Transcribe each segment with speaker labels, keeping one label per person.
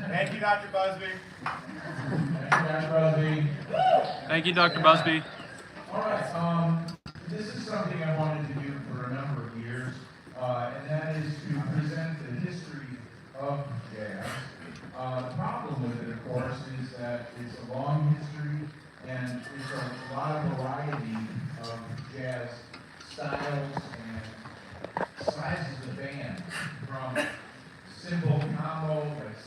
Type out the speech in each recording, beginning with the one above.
Speaker 1: Thank you, Dr. Busby. Thank you, Dr. Busby.
Speaker 2: All right, this is something I wanted to do for a number of years, and that is to present the history of jazz. The problem with it, of course, is that it's a long history, and there's a lot of variety of jazz styles and sizes of band, from simple combo, like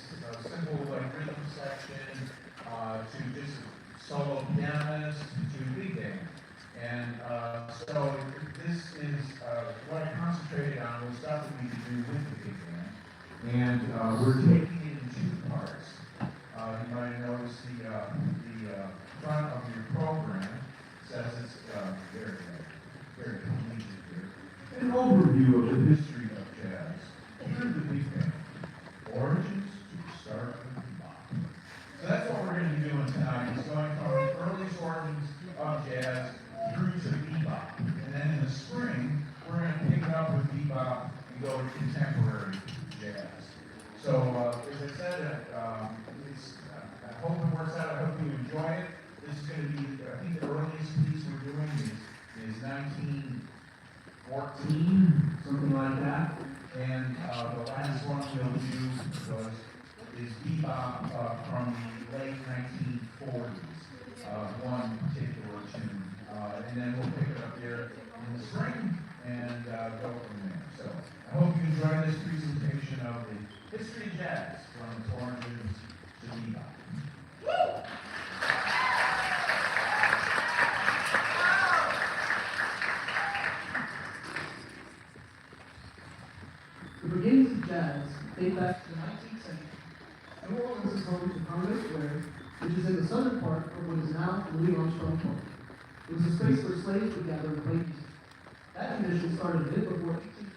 Speaker 2: simple rhythm section, to just solo pianist to big band. And so this is what I concentrated on was stuff that we could do with the big band. And we're taking it in two parts. You might notice the front of your program says it's very collegiate here. An overview of the history of jazz. Here's the big band. Origins to the start of the bebop. So that's what we're going to be doing tonight. Is going from the earliest origins of jazz through to bebop. And then in the spring, we're going to pick it up with bebop and go to contemporary jazz. So as I said, I hope it works out. I hope you enjoy it. This is going to be, I think the earliest piece we're doing is 1914, something like that. And the last one we'll do is bebop from the late 1940s, one particular tune. And then we'll pick it up there in the spring and go from there. So I hope you enjoy this presentation of the history of jazz from its origins to bebop.
Speaker 3: The beginnings of jazz date back to the 19th century. New Orleans is home to Congress Square, which is in the southern part of what is now Louis Armstrong Park. It was a space where slaves would gather and play music. That tradition started a bit before 1820,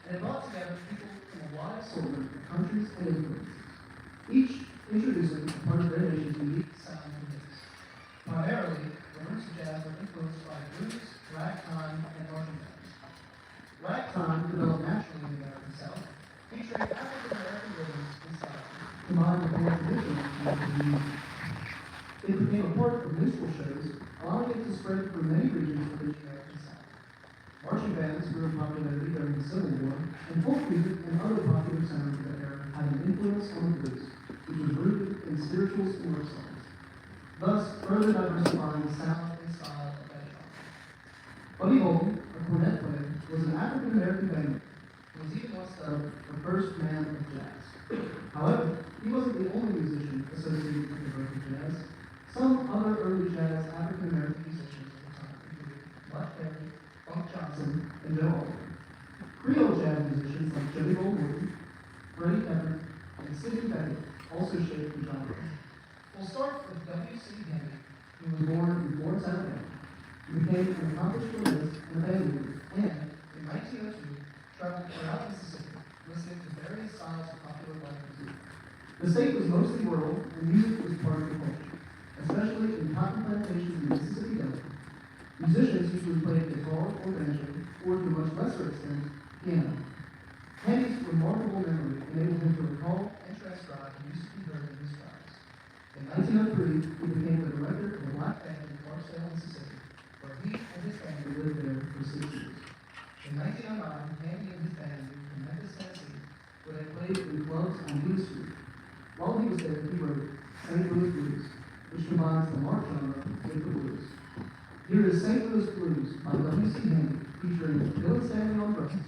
Speaker 3: and it brought together people from a wide assortment of countries and influences, each introducing a part of their nation's unique sound and mix. Primarily, the roots of jazz were influenced by blues, ragtime, and marching bands. Ragtime developed naturally in the American South, featuring African-American rhythms and styles, combined with more traditional American music. It became a part of minstrel shows, allowing it to spread through many regions of the American South. Marching bands grew in popularity during the Civil War, and folk music and other popular sounds of the era had an influence on the blues, which was rooted in spirituals and love songs, thus further diversifying the sound and style of that genre. Buddy Holden, a cornet player, was an African-American bandmate, and was even once dubbed the first man of jazz. However, he wasn't the only musician associated with the birth of jazz. Some other early jazz African-American musicians of the time included Buck Perry, Funk Johnson, and Joe Alwyn. Creole jazz musicians like Joey Goldwater, Freddie Pepper, and Sidney Bechet also shaped the genre. We'll start with W.C. Henry, who was born in Florence, Alabama. He became an accomplished pianist and a band leader, and in 1902 traveled throughout Mississippi, listening to various styles of popular black music. The state was mostly rural, and music was part of the culture, especially in cotton plantations in the Mississippi Delta. Musicians usually played guitar or banjo, or to a much lesser extent, piano. Henry's remarkable memory enabled him to recall and transcribe the music he heard in his travels. In 1903, he became the director of a black band in Clarksdale, Mississippi, where he and his family lived there for 6 years. In 1909, Handy and his band moved to Memphis, Tennessee, where they played in clubs on Lee Street. While he was there, he wrote St. Louis Blues, which combines the march genre with the blues. Here is St. Louis Blues by W.C. Handy, featuring Bill Stanley on drums,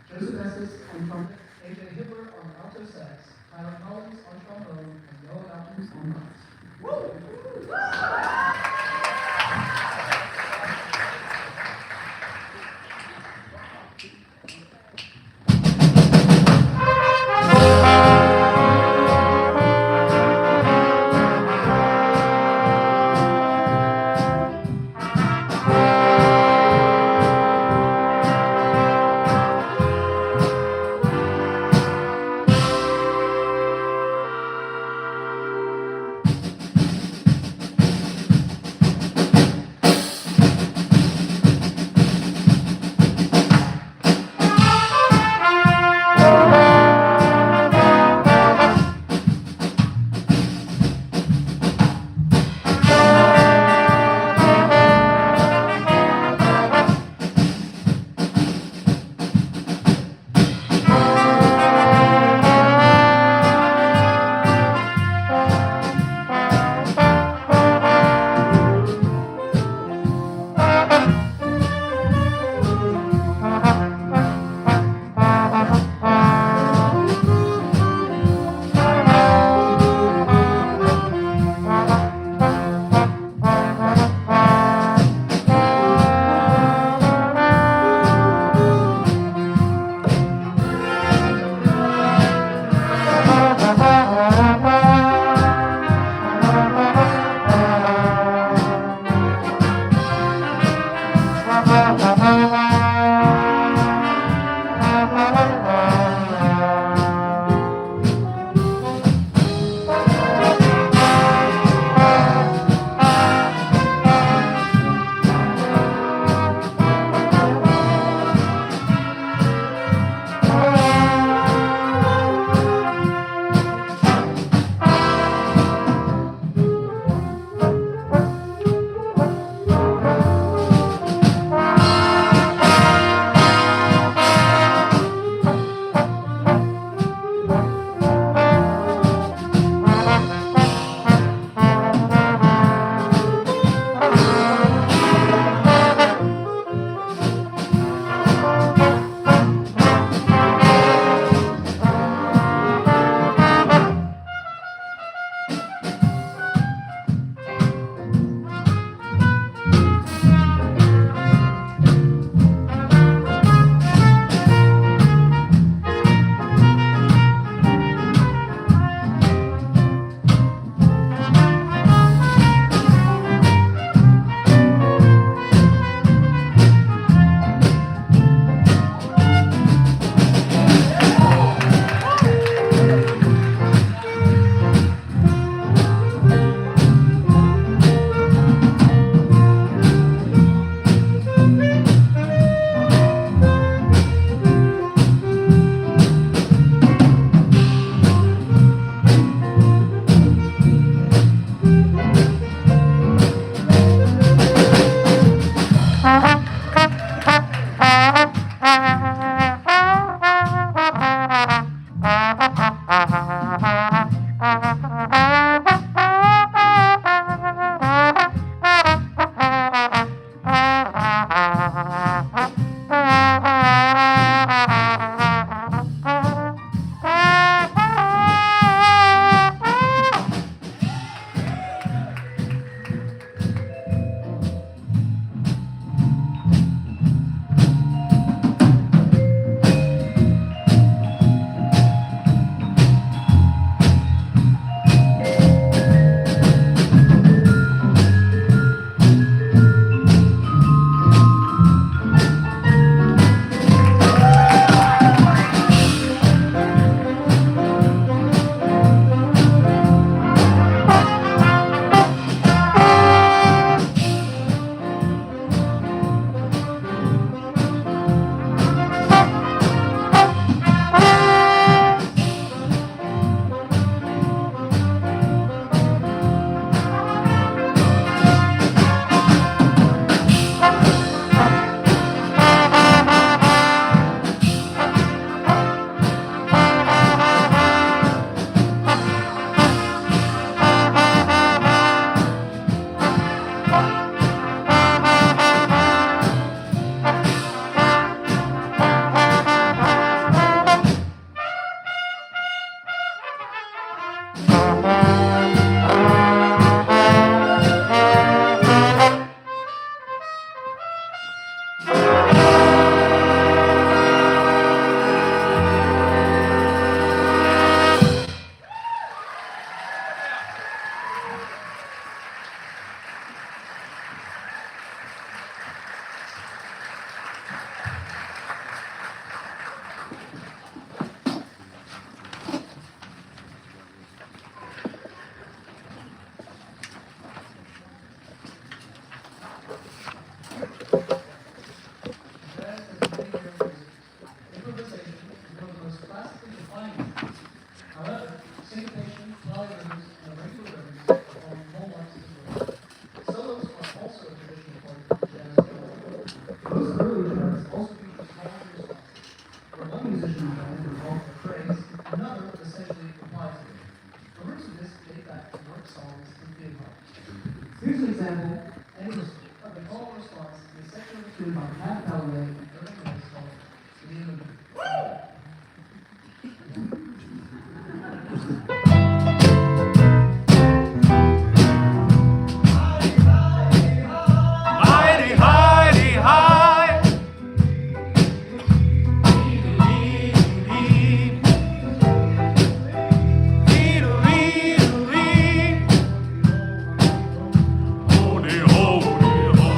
Speaker 3: Joseph Estes on trumpet, A.J. Hibbler on alto sax, Tyler Collins on trombone, and Noah Malcolms on bass. an example of the call response in a section of the tune by Pat Calloway and Irving Mills called The Name of It.
Speaker 1: Mighty, mighty, high. Holy, holy, ho.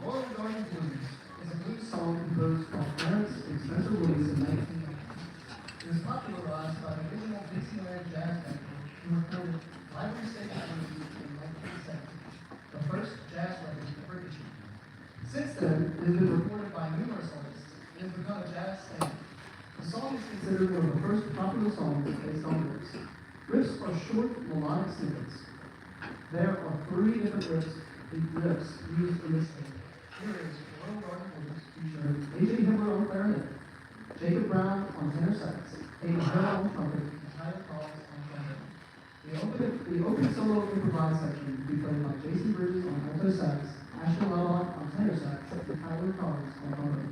Speaker 3: Royal Garden Blues is a blues song composed by Clarence and Spencer Lewis in 1990. It was popularized by the original Dixieland jazz band who recorded Library State Blues in 1970, the first jazz record ever issued. Since then, it has been recorded by numerous artists and has become a jazz standard. The song is considered one of the first popular songs based on riffs. Riffs are short, melodic snippets. There are 3 different riffs used in this tape. Here is Royal Garden Blues featuring A.J. Hibbler on clarinet, Jacob Brown on tenor sax, Aiden Hill on trumpet, and Tyler Collins on trombone. The opening solo improvised section will be played by Jason Bridges on alto sax, Ashton Lalonde on tenor sax, and Tyler Collins on trombone.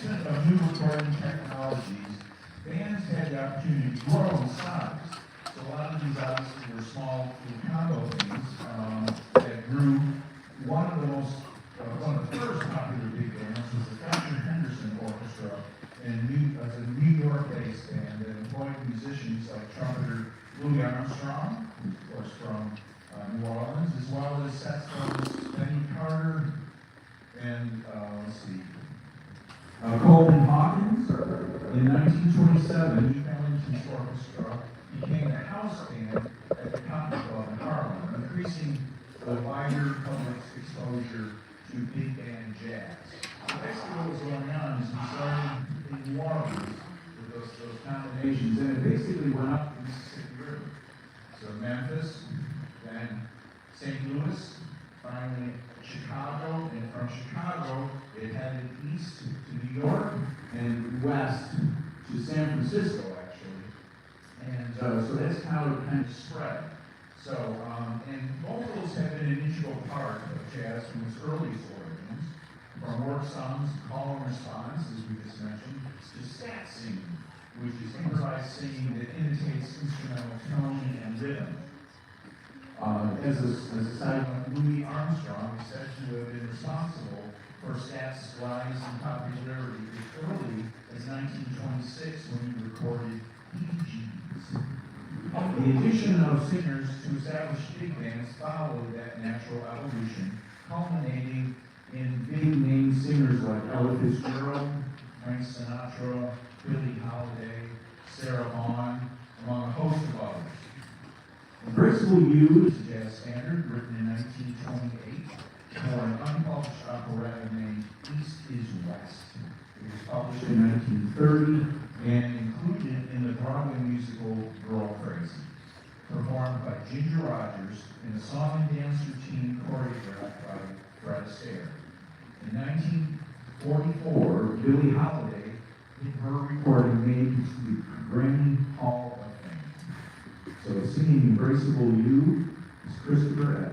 Speaker 2: advancement of new recording technologies, bands had the opportunity to grow in size. So a lot of these obviously were small little combo things that grew. One of the first popular big bands was the Fletcher Henderson Orchestra, and it's a New York-based band that employed musicians like trumpeter Louis Armstrong, who's of course from New Orleans, as well as saxophonist Benny Carter and Coleman Hawkins. In 1927, Duke Ellington's orchestra became the house band at the Country Club in Harlem, increasing the wider public's exposure to big band jazz. So basically what was going on is we started in New Orleans with those combinations, and it basically went up the Mississippi River. So Memphis, then St. Louis, finally Chicago, and from Chicago it headed east to New York and west to San Francisco, actually. And so that's how it kind of spread. So, and both of those have been an integral part of jazz from its earliest origins, from work songs, call and response, as we just mentioned, to scat singing, which is improvised singing that imitates instrumental tone and rhythm. As a side note, Louis Armstrong is said to have been responsible for scat's rise in popularity as early as 1926 when he recorded PGs. The addition of singers to established big bands followed that natural evolution, culminating in big name singers like Ella Fitzgerald, Frank Sinatra, Billie Holiday, Sarah Vaughan, among a host of others. Embraceable You is a jazz standard written in 1928 for an unpublished operetta named East is West. It was published in 1930 and included in the Broadway musical Girl Crazy, performed by Ginger Rogers in a song and dance routine choreographed by Fred Astaire. In 1944, Billie Holiday did her recording made it to the Grammy Hall of Fame. So singing Embraceable You is Christopher S.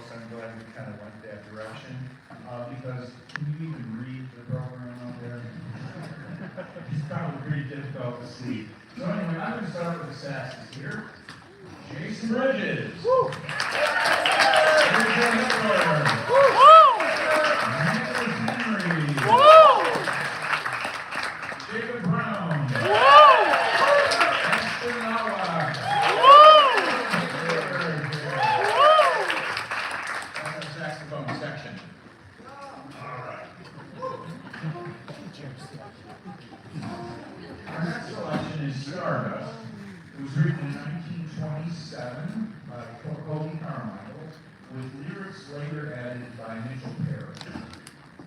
Speaker 2: folks, I'm glad we kind of went that direction, because can you even read the program out there? It's probably pretty difficult to see. So anyway, I'm going to start with the saxes here. Jason Bridges. Woo! Jacob Brown. Ashton Nowak. That's our saxophone section. All right. Our next selection is Stardust. It was written in 1927 by Cody Carmichael, with lyrics later added by Mitchell Perry.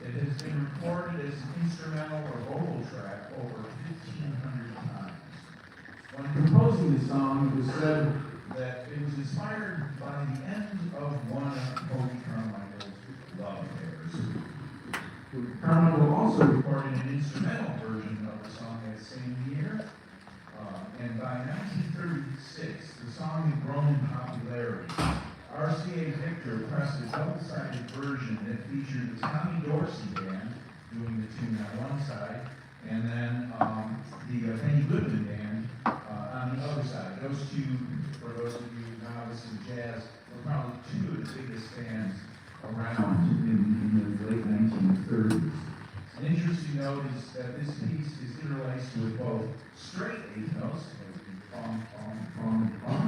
Speaker 2: It has been recorded as an instrumental or vocal track over 1,500 times. When composing the song, it was said that it was inspired by the end of one of Cody Carmichael's love affairs. Carmichael also recorded an instrumental version of the song that same year, and by 1936, the song had grown in popularity. RCA Victor pressed a double-sided version that featured the Tommy Dorsey Band doing the tune on one side, and then the Benny Goodman Band on the other side. Those two, for those of you novice in jazz, were probably two of the biggest bands around in the late 1930s. An interesting note is that this piece is interlaced with both straight eighth notes, bum, bum, bum, bum,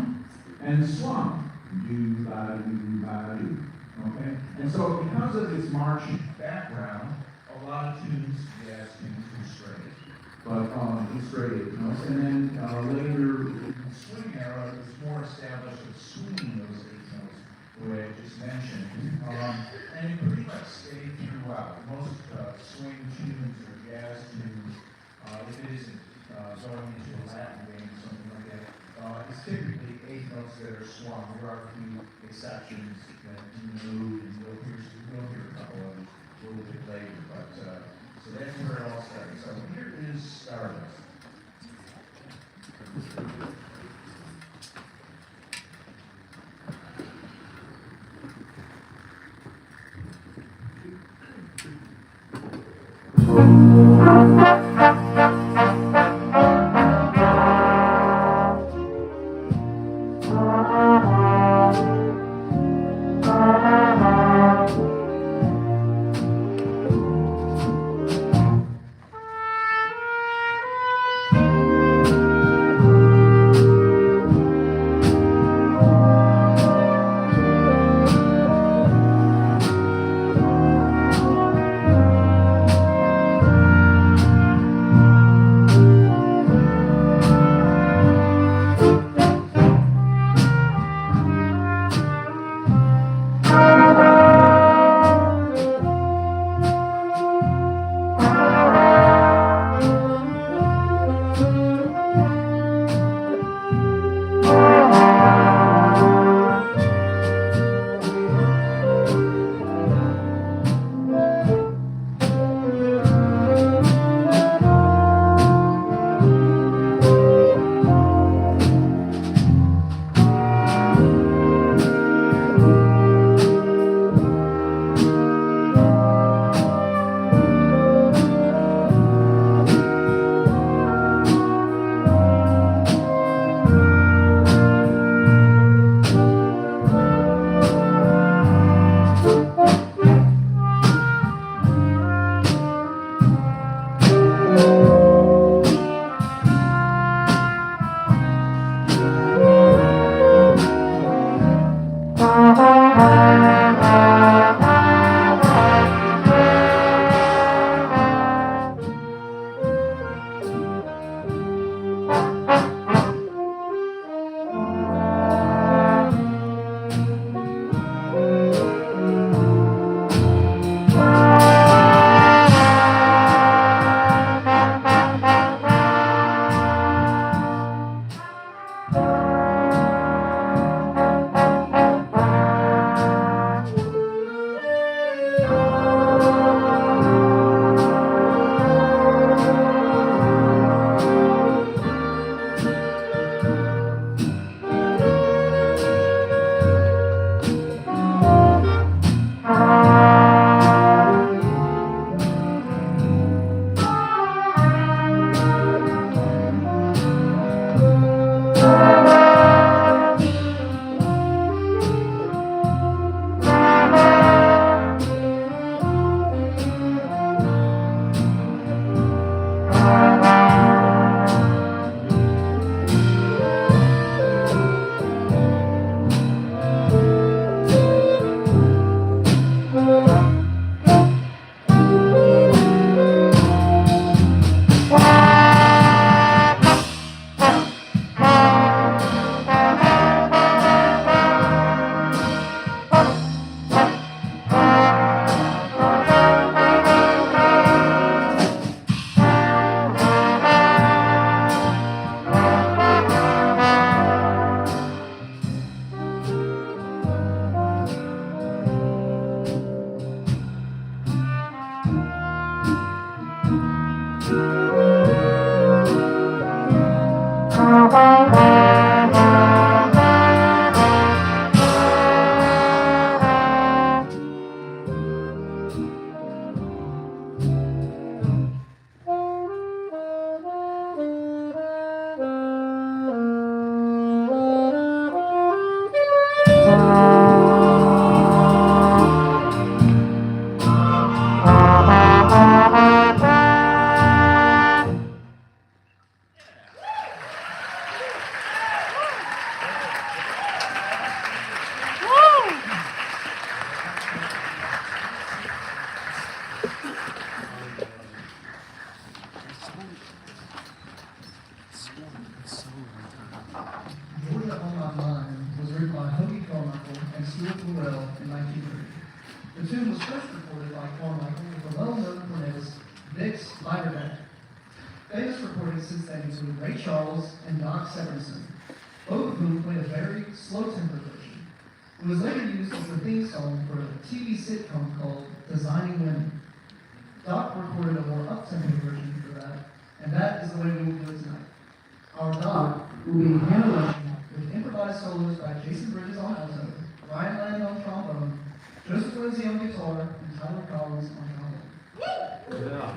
Speaker 2: and swung, do-ba-do-ba-do, okay? And so because of this march background, a lot of tunes, jazz tunes, are straight, but straight eighth notes, and then later, in the swing era, it was more established of swinging those eighth notes, the way I just mentioned, and it pretty much stayed throughout. Most swing tunes or jazz tunes, if it isn't going into a Latin vein or something like that, it's typically eighth notes that are swung. There are a few exceptions that do move, and we'll hear a couple of them a little bit later, but so that's where it all started. So here is Stardust.
Speaker 3: The tune was first recorded by Carmichael with the well-known cornetist Vic's Lighter Band. Famous recordings since then include Ray Charles and Doc Severinsen, both of whom played a very slow-tempered version. It was later used as the theme song for a TV sitcom called Designing Women. Doc recorded a more up-tempo version for that, and that is the way we will do it tonight. Our Doc will be Hannah Rushing with improvised solos by Jason Bridges on alto, Ryan Land on trombone, Joseph Lindsay on guitar, and Tyler Collins on trombone.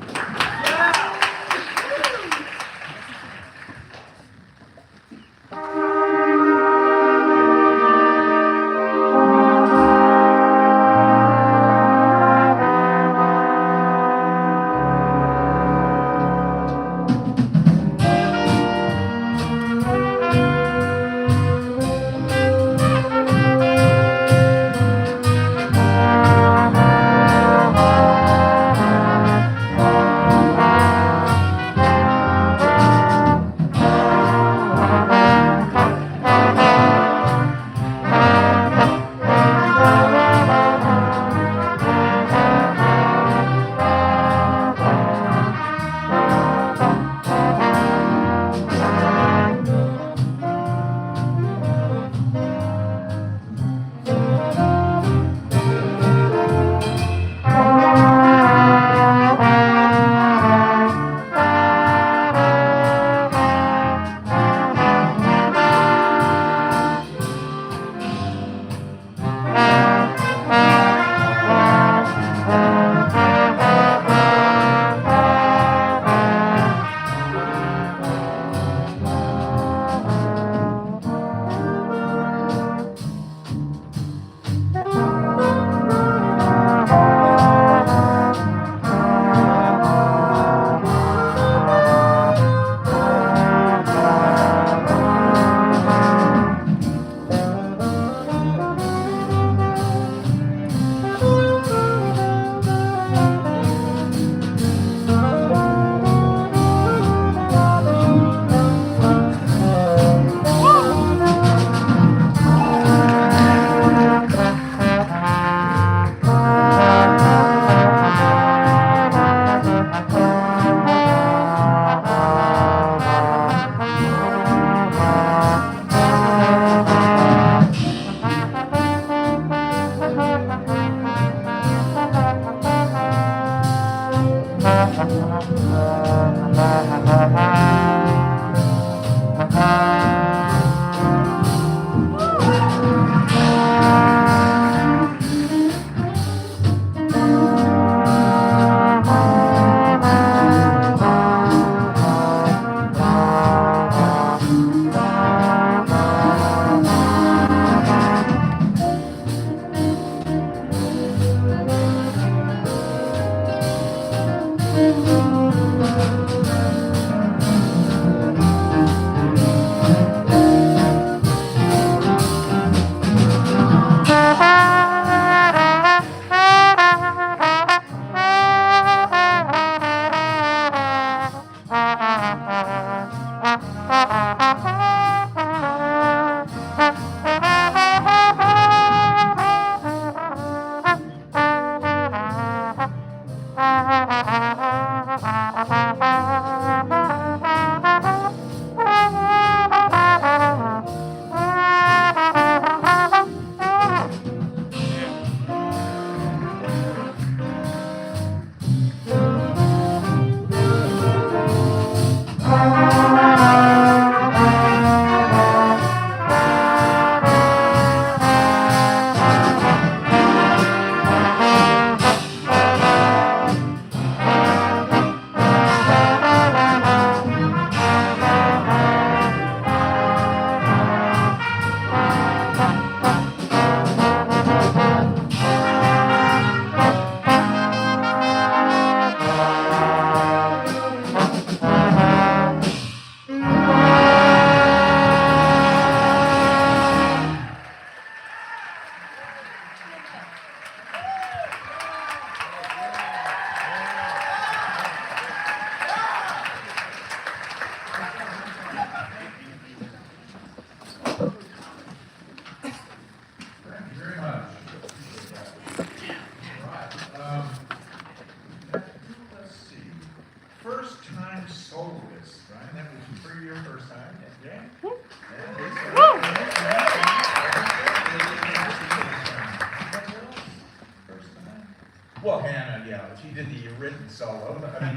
Speaker 2: Well, Hannah, yeah, she did the written solo, the actual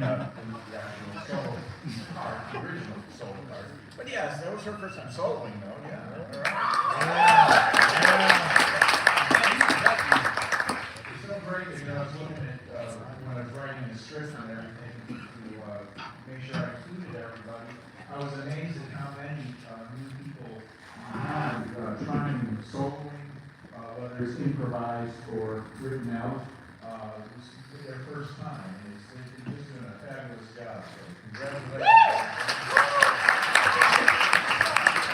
Speaker 2: solo part, the original solo part. But yes, that was her first time soloing, though, yeah. All right. It's so great, I was looking at, when I was writing the script and everything, to make sure I included everybody. I was amazed at how many new people have trying soloing, whether it's improvised or written out. This is their first time. They've just done a fabulous job. So congratulations.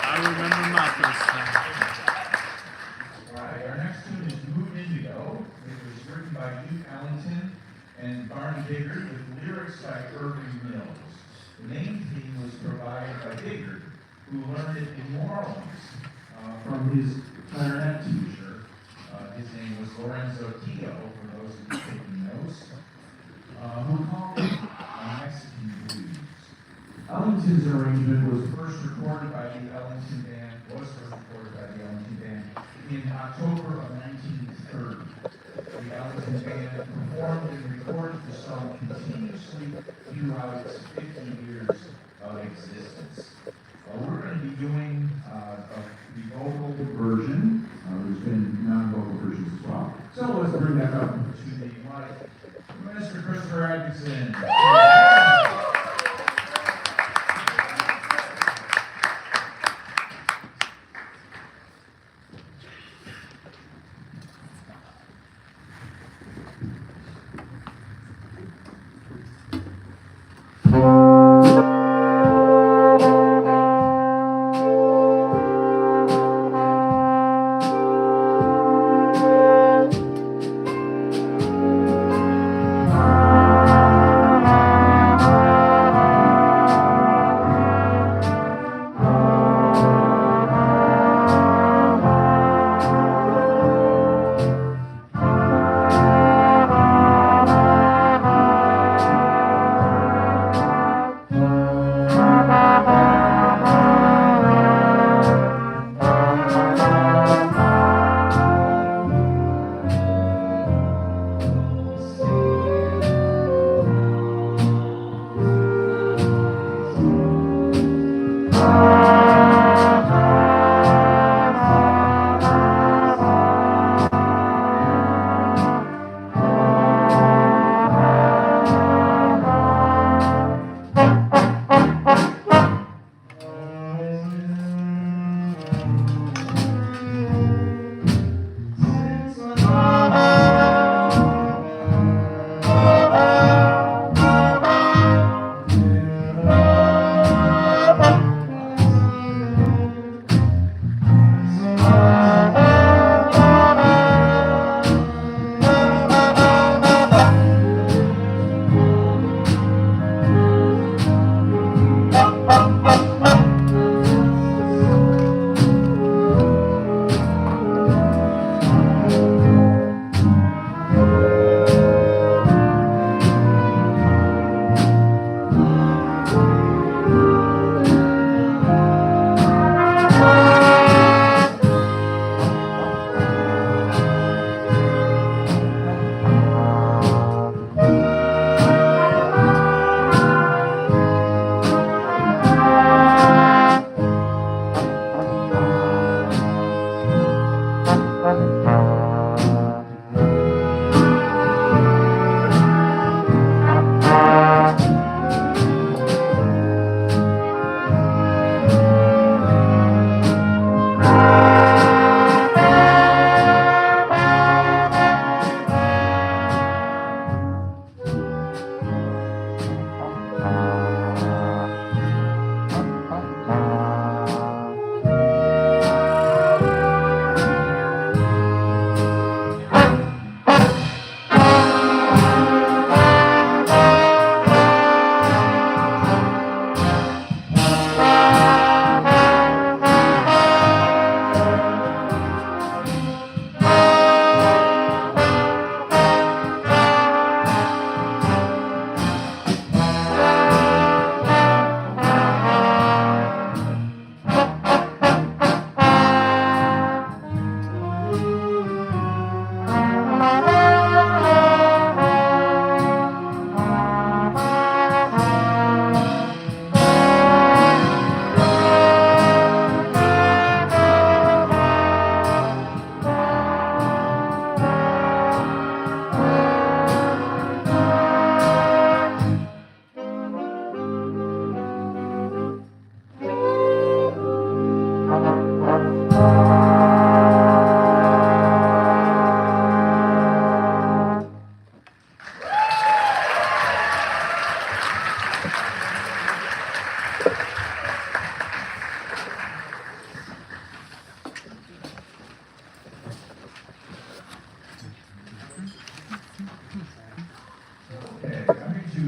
Speaker 1: I remember my first time.
Speaker 2: All right, our next tune is Moon Indigo. It was written by Duke Ellington and Barney Biggert with lyrics by Irving Mills. The main theme was provided by Biggert, who learned it in New Orleans from his clarinet teacher. His name was Lorenzo Tio, for those of you taking notes, who called it Mexican blues. Ellington's arrangement was first recorded by the Ellington Band, in October of 1930. The Ellington Band performed and recorded the song continuously throughout its 50 years of existence. We're going to be doing the vocal version. There's been non-vocal versions as well. So let's bring that up to the mic. Mr. Christopher Atkinson.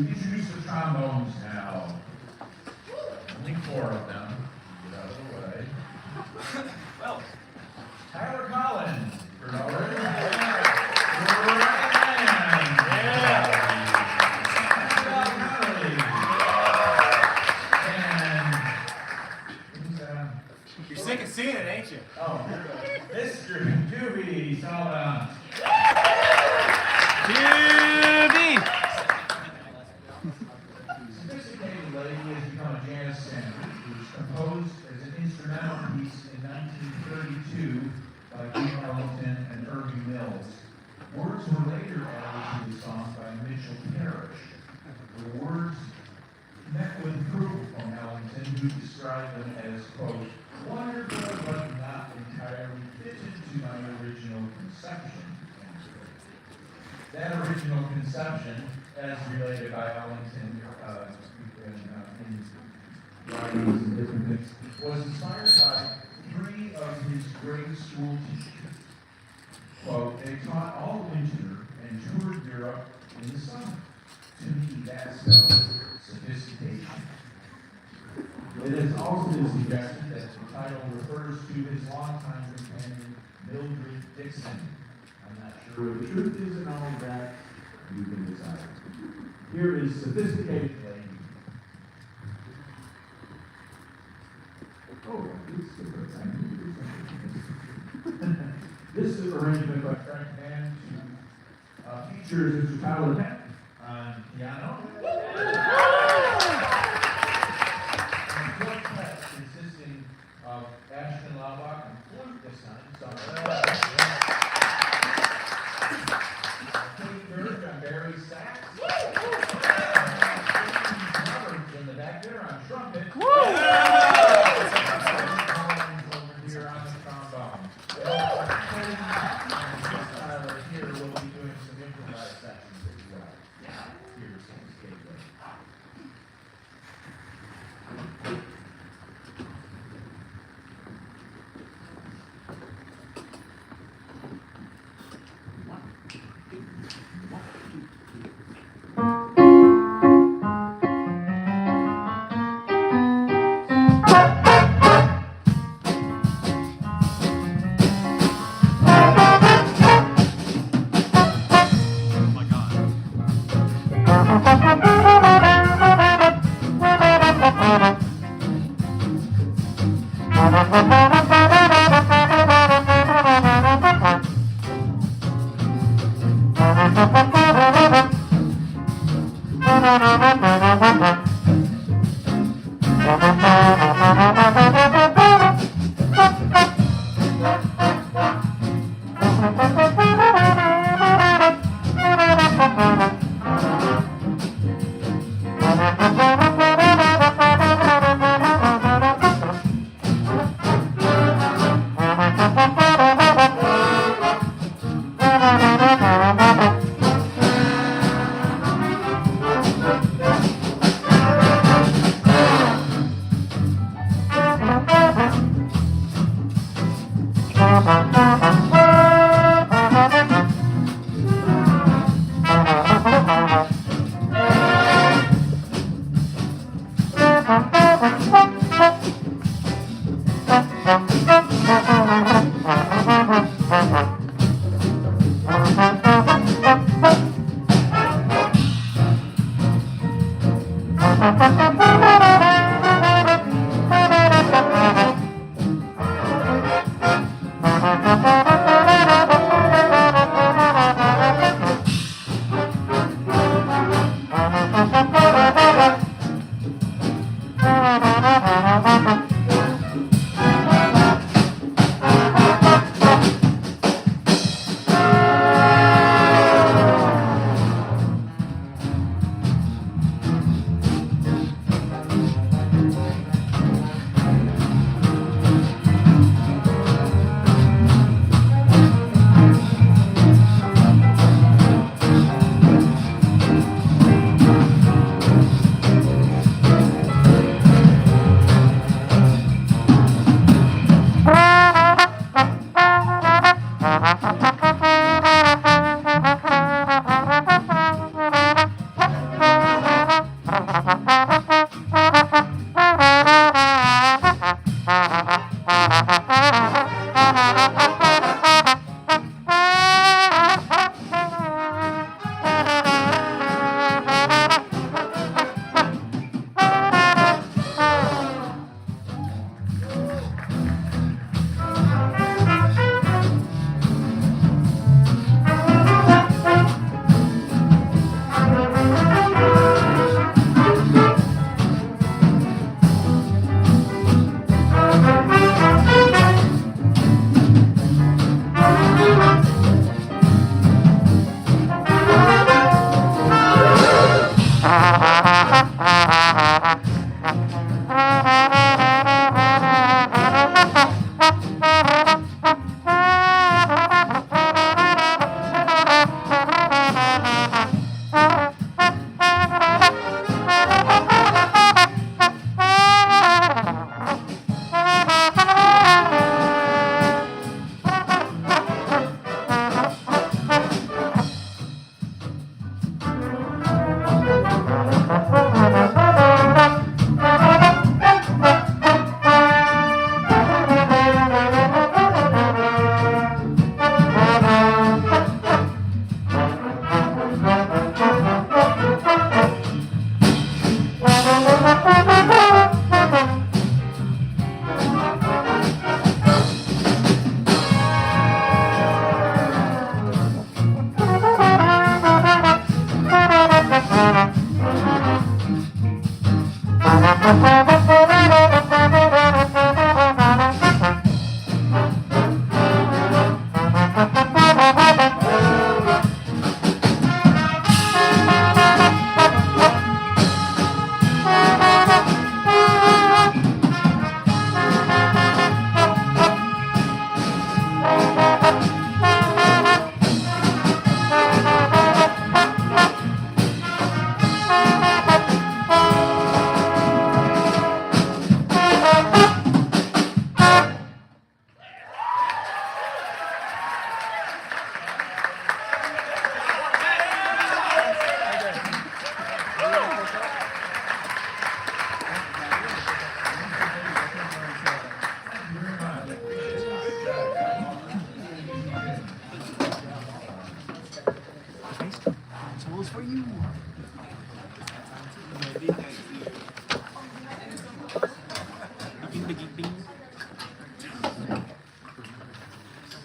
Speaker 2: introduce the trombones now. Only 4 of them. Get out of the way. Well, Tyler Collins. For our right hand.
Speaker 1: You're sick of seeing it, ain't you?
Speaker 2: Oh, Mr. Doobie Sullivan.
Speaker 1: Doobie!
Speaker 2: Sophisticated Lady has become a jazz standard, which was composed as an instrumental piece in 1932 by Duke Ellington and Irving Mills. Words were later added to the song by Mitchell Parrish. The words met with approval from Ellington, who described them as, quote, wonderful but not entirely fitted to my original conception. That original conception, as related by Ellington in writings and different things, was inspired by 3 of his grade school teachers. Quote, they taught all winter and toured Europe in the summer. To me, that spells sophistication. It is also suggested that the title refers to his longtime companion, Mildred Dixon. I'm not sure what the truth is in all of that. You can decide. Here is Sophisticated Lady. Oh, this is an arrangement by Frank Mann to features Mr. Tyler Peck on piano. Consisting of Ashton Laubach on flute this time. Katie Berg on Barry sax. Roberts in the back there on trumpet. Over here on the trombone. Tyler here will be doing some improvised sections as well. Here's Sophisticated Lady.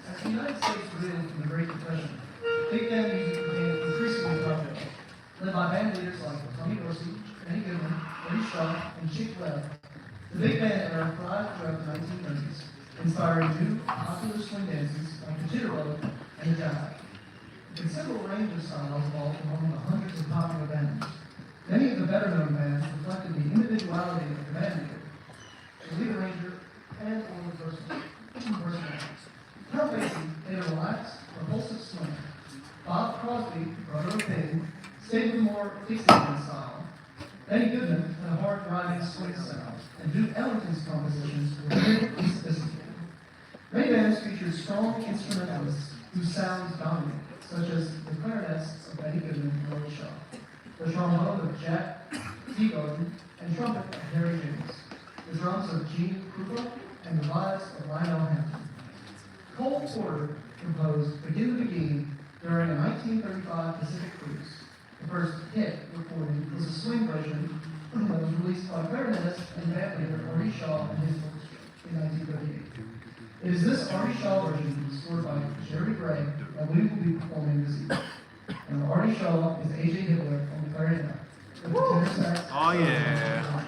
Speaker 3: As the United States reeled from the Great Depression, big band music became increasingly popular, led by band leaders like Tony Dorsey, Benny Goodman, Eddie Shaw, and Chick Webb. The big band era thrived throughout the 1930s, inspiring new, popular swing dances like the jitterbug and the jive. A considerable range of styles evolved among the hundreds of popular bands. Many of the better-known bands reflected the individuality of the band leader, the lead arranger, and all the personalities. Count Basie made a relaxed, propulsive swing. Bob Crosby, brother of Bing, stayed with more Dixieland style. Benny Goodman had a hard driving swing style, and Duke Ellington's compositions were critically sophisticated. Many bands featured strong instrumentalists whose sounds dominated, such as the clarinets of Benny Goodman and Earl Shaw, the trombone of Jack Teagarden, and trumpet of Harry James, the drums of Gene Krupa, and the vibes of Lionel Hampton. Cole Porter composed Begin to Begin during a 1935 Pacific cruise. The first hit recording was a swing version that was released by clarinetist and band leader Artie Shaw and his orchestra in 1938. It is this Artie Shaw version, scored by Jerry Gray, that we will be performing this evening. And Artie Shaw is A.J. Hibbler on the clarinet. With the tenor sax.
Speaker 1: Oh, yeah.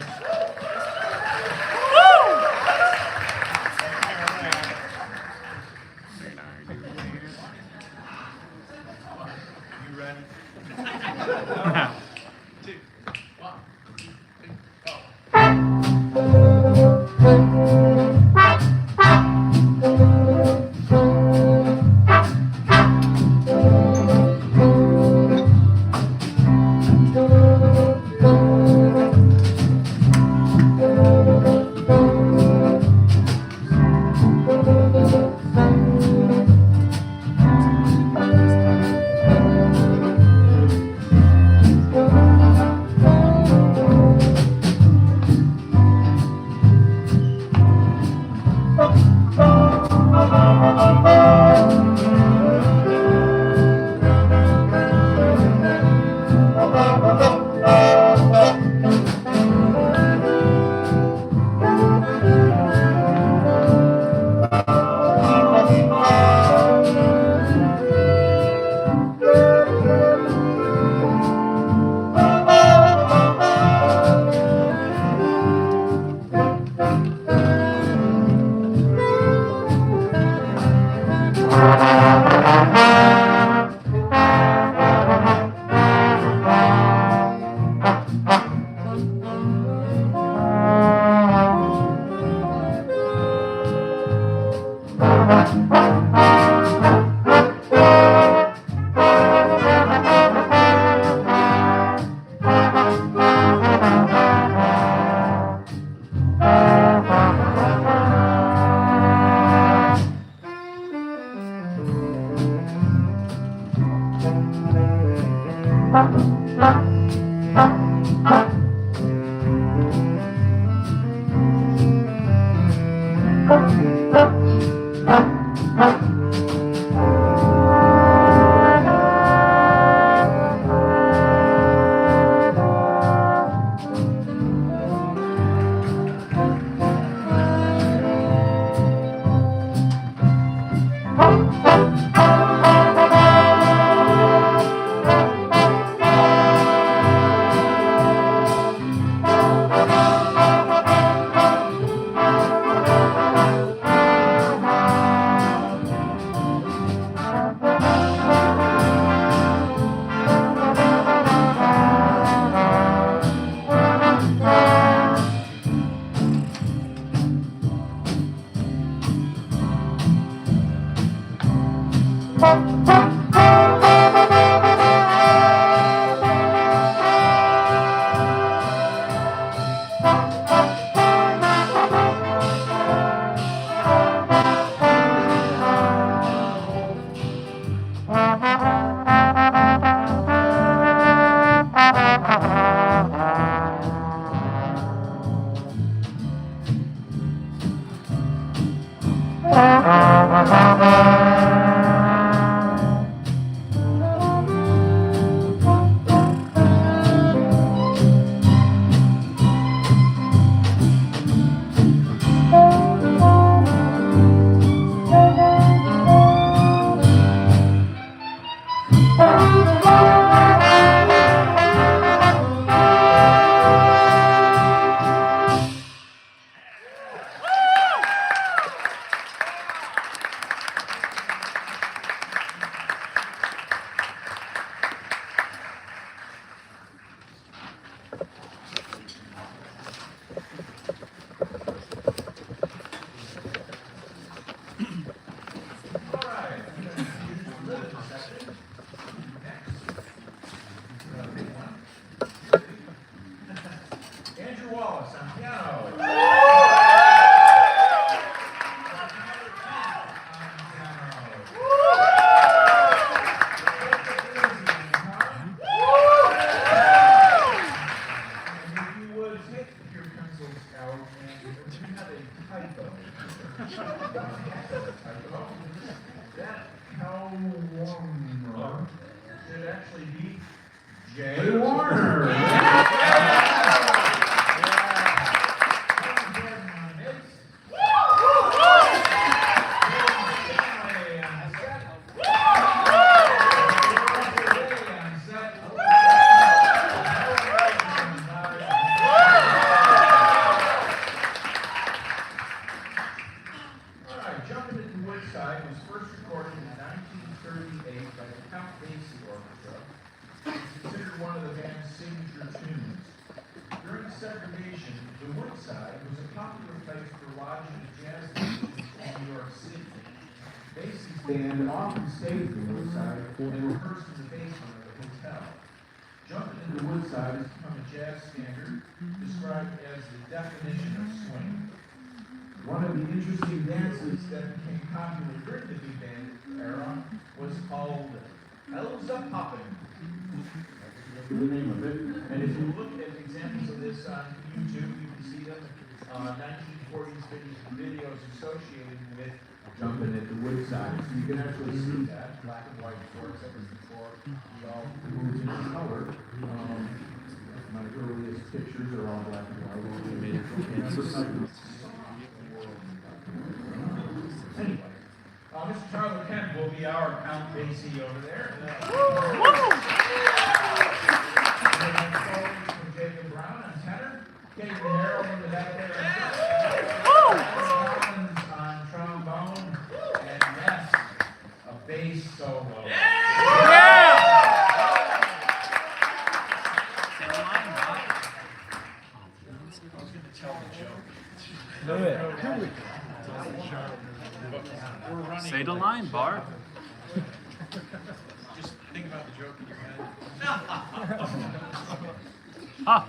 Speaker 2: Andrew Wallace on piano. That how Warner should actually be Jay Warner. Jumping into Woodside was first recorded in 1938 by the Count Basie Orchestra. It's considered one of the band's signature tunes. During segregation, the Woodside was a popular place for lodging jazz musicians in New York City. Basie's band often stayed at the Woodside and rehearsed in the basement of the hotel. Jumping into Woodside has become a jazz standard, described as the definition of swing. One of the interesting dances that became popular during the big band era was called Elsa Poppin'. That's the name of it. And if you look at examples of this on YouTube, you can see them 1940s videos associated with Jumping at the Woodside. So you can actually see that, black and white, of course. That was before we all moved into color. My earliest pictures are all black and white. Anyway, Mr. Charlie Kent will be our Count Basie over there. From Jacob Brown on tenor, Katie Harrell in the back there on trombone, and yes, a bass solo.
Speaker 1: Say the line, Bart.
Speaker 2: Just think about the joke in your head.
Speaker 1: Ah.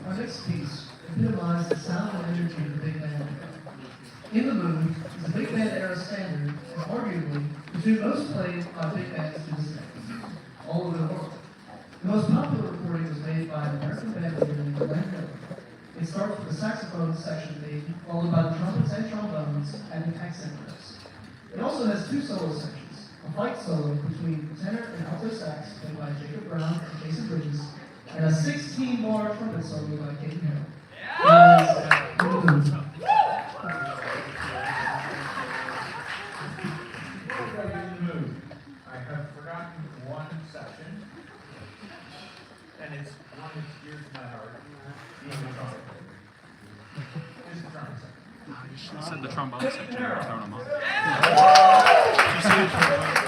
Speaker 3: Our next piece epitomized the sound and energy of the big band era. In the Mood is a big band era standard, and arguably the two most played by big bands to this day, all over the world. The most popular recording was made by an American band leader named Glenn Miller. It starts with the saxophone section lead, followed by the trumpets and trombones, adding accent riffs. It also has two solo sections, a fight solo between tenor and alto sax played by Jacob Brown and Jason Bridges, and a 16-bar trumpet solo by Katie Harrell.
Speaker 2: Before we get in the mood, I have forgotten one section, and it's one that's dear to my heart, being the trumpet. It's the trumpet section.
Speaker 1: It's in the trombone section. Turn them on. Did you see the trombone?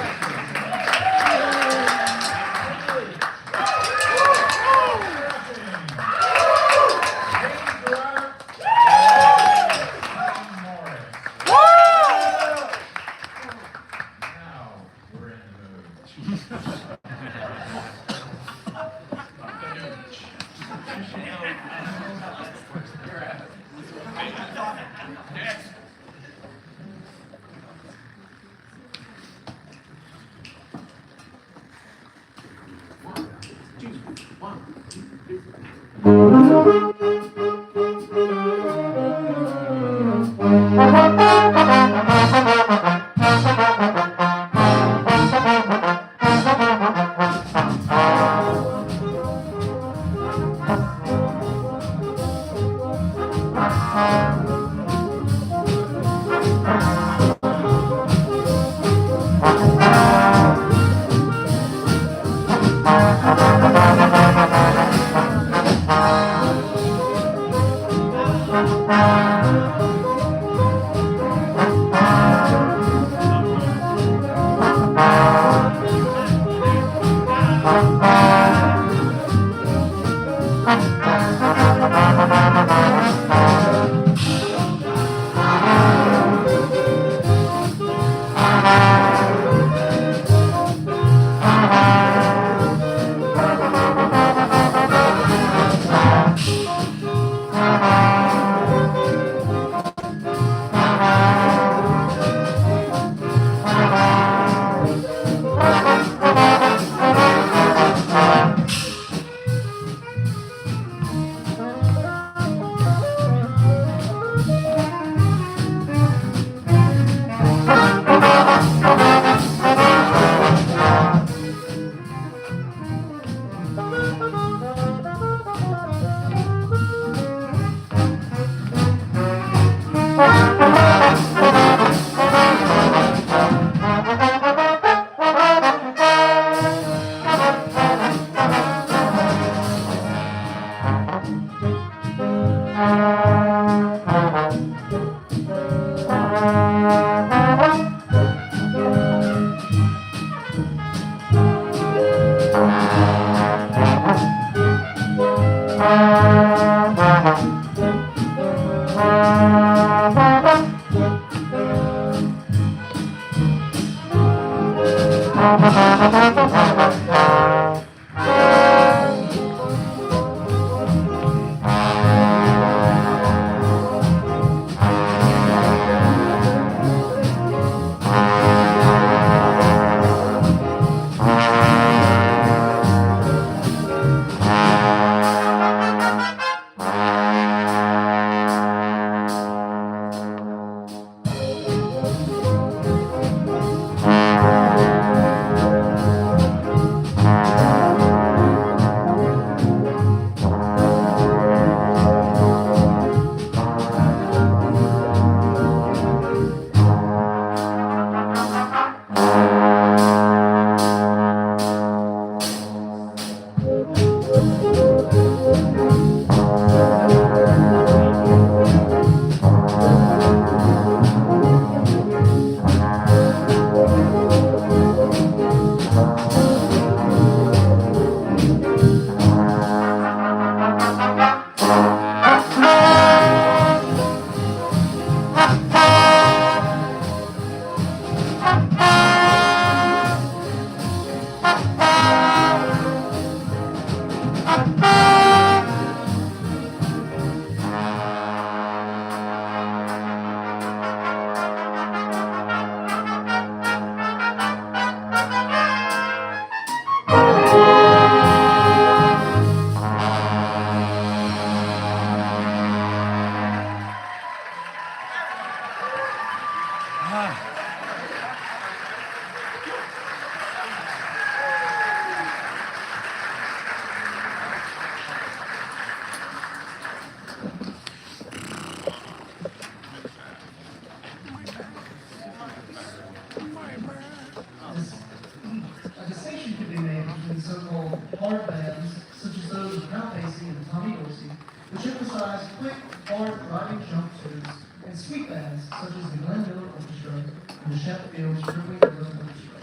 Speaker 3: A distinction could be made between so-called hard bands, such as those of Count Basie and Tommy Dorsey, which emphasize quick, hard, driving jump tunes, and sweet bands, such as the Glenn Miller Orchestra and the Sheffield Strickling Rhythm Orchestra,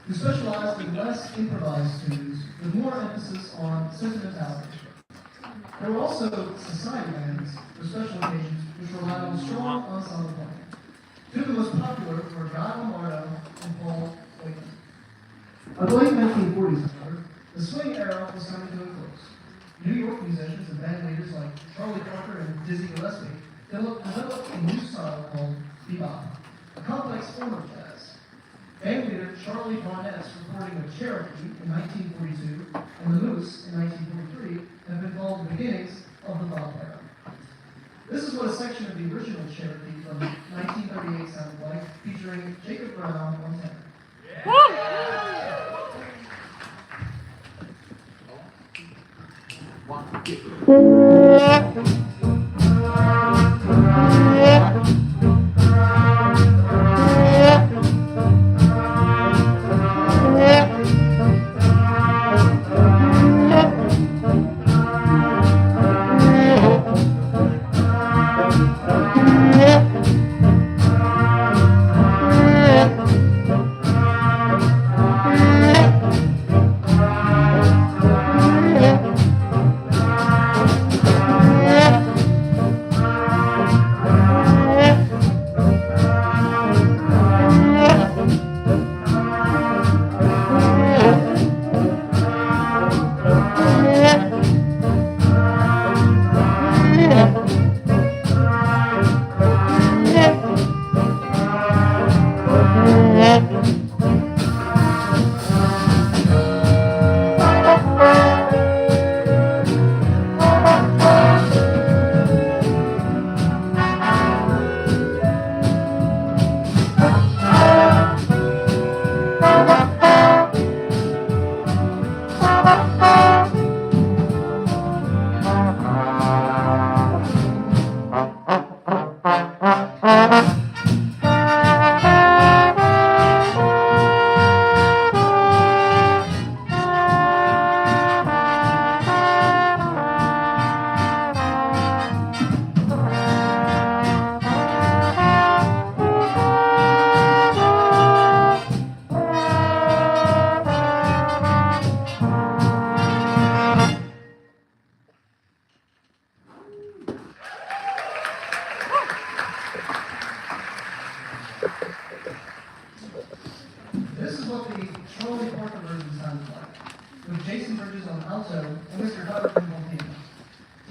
Speaker 3: who specialize in less improvised tunes with more emphasis on sentimentality. There were also society bands for special occasions which relied on strong ensemble playing. Two of the most popular were Guy Lombardo and Paul Wakeman. By the late 1940s, however, the swing era was coming to a close. New York musicians and band leaders like Charlie Parker and Dizzy Gillespie developed a new style called bebop, a complex form of jazz. Band leader Charlie Barnett's recording of Cherokee in 1942 and The Moose in 1943 have been called the beginnings of the bebop era. This is what a section of the original Cherokee from 1938 sounded like, featuring Jacob Brown on tenor.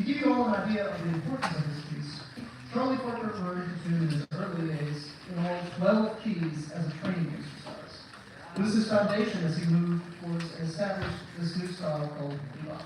Speaker 3: give you all an idea of the importance of this piece, Charlie Parker learned to tune in his early days in all 12 keys as a training exercise. It was his foundation as he moved towards and established this new style called bebop.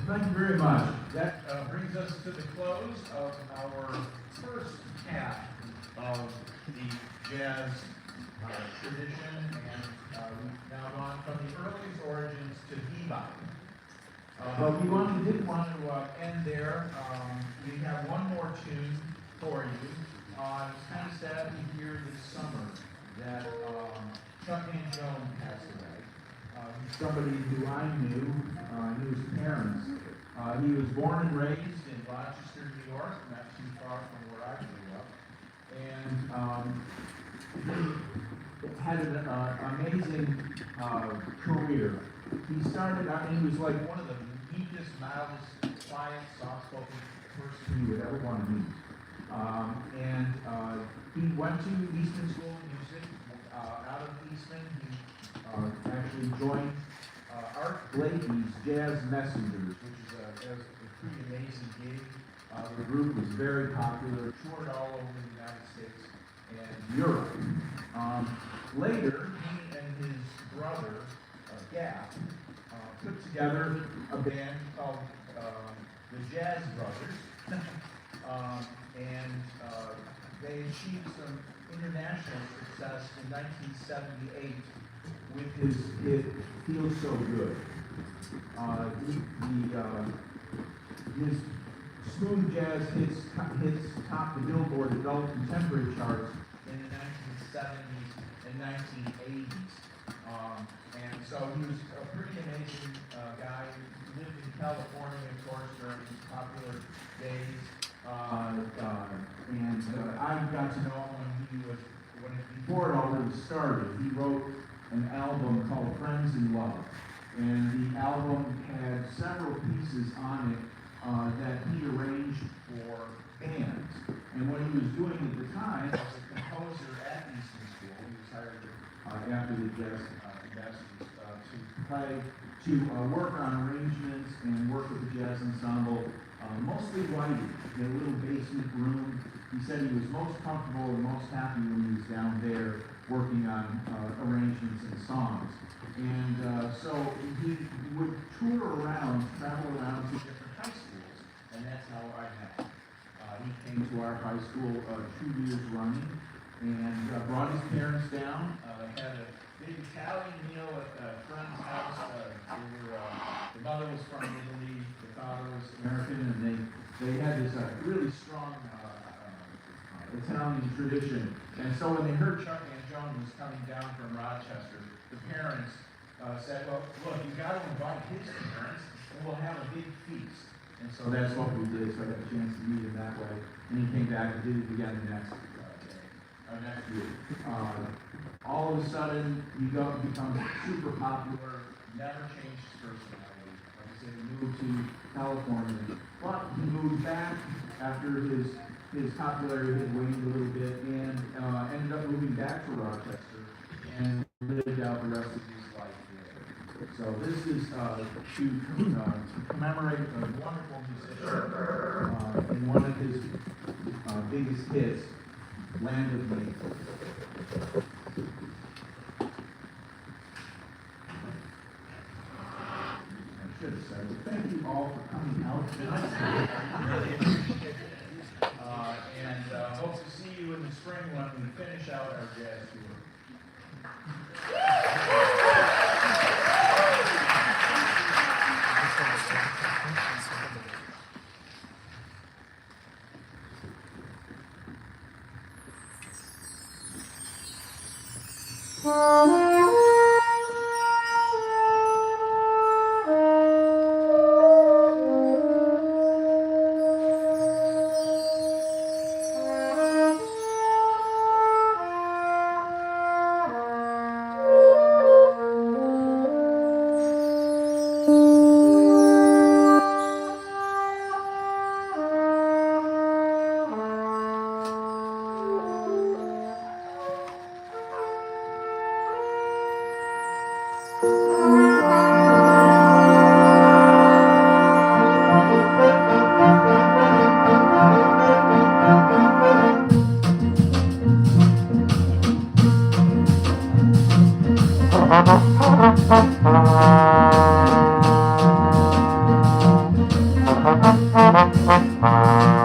Speaker 2: Thank you very much. That brings us to the close of our first half of the jazz tradition, and we've now gone from the earliest origins to bebop. But we didn't want to end there. We have one more tune for you. It's kind of sad to hear this summer that Chuck Mangione passed away. He's somebody who I knew his parents. He was born and raised in Rochester, New York, not too far from where I grew up. And he had an amazing career. He started out, and he was like one of the meekest, mildest, quiet, soft-spoken person you would ever want to meet. He went to Eastman School of Music. Out of Eastman, he actually joined Art Blakey's Jazz Messengers, which is a pretty amazing gig. The group was very popular, toured all over the United States and Europe. Later, he and his brother, Gap, put together a band called the Jazz Brothers, they achieved some international success in 1978 with his hit "Feels So Good." His smooth jazz hits topped the Billboard Adult Contemporary charts in the 1970s and 1980s. And so he was a pretty amazing guy. He lived in California, of course, during his popular days. I got to know him before it all really started. He wrote an album called Friends in Love. And the album had several pieces on it that he arranged for bands. And what he was doing at the time was a composer at Eastman School. He was hired after the Jazz Masters to work on arrangements and work with the jazz ensemble, mostly writing in a little basement room. He said he was most comfortable and most happy when he was down there working on arrangements and songs. And so he would travel around to different high schools, and that's how I met him. He came to our high school 2 years running and brought his parents down, had a big Italian meal at a friend's house. The mother was from Italy, the father was American, and they had this really strong Italian tradition. And so when they heard Chuck Mangione was coming down from Rochester, the parents said, well, look, you got to invite his parents, and we'll have a big feast. And so that's what we did. So I got a chance to meet him that way, and he came back and did it again the next next year. All of a sudden, he becomes super popular. Never changed his personality. Like I said, he moved to California, but he moved back after his popularity had waned a little bit, and ended up moving back to Rochester and lived out the rest of his life there. So this is to commemorate a wonderful musician and one of his biggest hits, Land of Me. I should have said it. Thank you all for coming out tonight. Really appreciate it. And hope to see you in the spring when we finish out our jazz tour.
Speaker 4: Thank you.